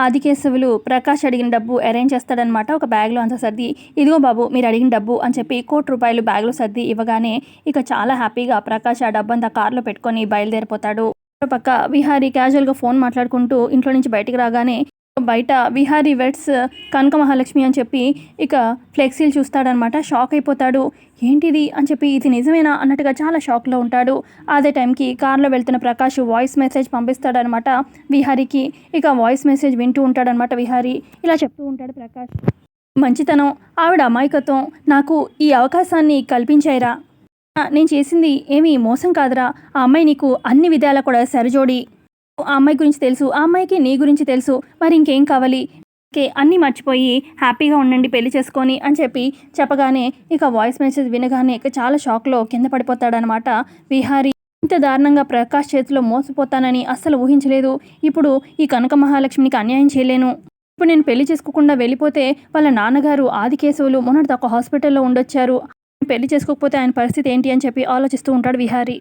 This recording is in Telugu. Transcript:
ఆదికేశవులు ప్రకాష్ అడిగిన డబ్బు అరేంజ్ చేస్తాడనమాట. ఒక బ్యాగ్లో అంతా సర్ది, ఇదిగో బాబు మీరు అడిగిన డబ్బు అని చెప్పి ₹1,00,00,000 బ్యాగ్లో సర్ది ఇవ్వగానే ఇక చాలా హ్యాపీగా ప్రకాష్ ఆ డబ్బంతా కార్లో పెట్టుకొని బయలుదేరిపోతాడు. పక్క విహారీ క్యాజువల్గా ఫోన్ మాట్లాడుకుంటూ ఇంట్లో నుంచి బయటికి రాగానే బయట విహారీ వెడ్స్ కనక మహాలక్ష్మి అని చెప్పి ఇక ఫ్లెక్సీలు చూస్తాడనమాట. షాక్ అయిపోతాడు. ఏంటిది అని చెప్పి ఇది నిజమేనా అన్నట్టుగా చాలా షాక్లో ఉంటాడు. అదే టైంకి కార్లో వెళ్తున్న ప్రకాష్ వాయిస్ మెసేజ్ పంపిస్తాడనమాట విహారీకి. ఇక వాయిస్ మెసేజ్ వింటూ ఉంటాడనమాట విహారీ. ఇలా చెప్తూ ఉంటాడు ప్రకాష్, మంచితనం, ఆవిడ అమాయకత్వం నాకు ఈ అవకాశాన్ని కల్పించాయిరా. నేను చేసింది ఏమీ మోసం కాదురా. ఆ అమ్మాయి నీకు అన్ని విధాలా కూడా సరిజోడి. ఆ అమ్మాయి గురించి తెలుసు, ఆ అమ్మాయికి నీ గురించి తెలుసు, మరి ఇంకేం కావాలి? అన్నీ మర్చిపోయి హ్యాపీగా ఉండండి పెళ్లి చేసుకొని అని చెప్పి చెప్పగానే ఇక వాయిస్ మెసేజ్ వినగానే ఇక చాలా షాక్లో కింద పడిపోతాడనమాట విహారీ. ఇంత దారుణంగా ప్రకాష్ చేతిలో మోసపోతానని అస్సలు ఊహించలేదు. ఇప్పుడు ఈ కనక మహాలక్ష్మికి అన్యాయం చేయలేను. ఇప్పుడు నేను పెళ్లి చేసుకోకుండా వెళ్ళిపోతే వాళ్ళ నాన్నగారు ఆదికేశవులు మొన్నటిదాకా హాస్పిటల్లో ఉండొచ్చారు. పెళ్లి చేసుకోకపోతే ఆయన పరిస్థితి ఏంటి అని చెప్పి ఆలోచిస్తూ ఉంటాడు విహారీ.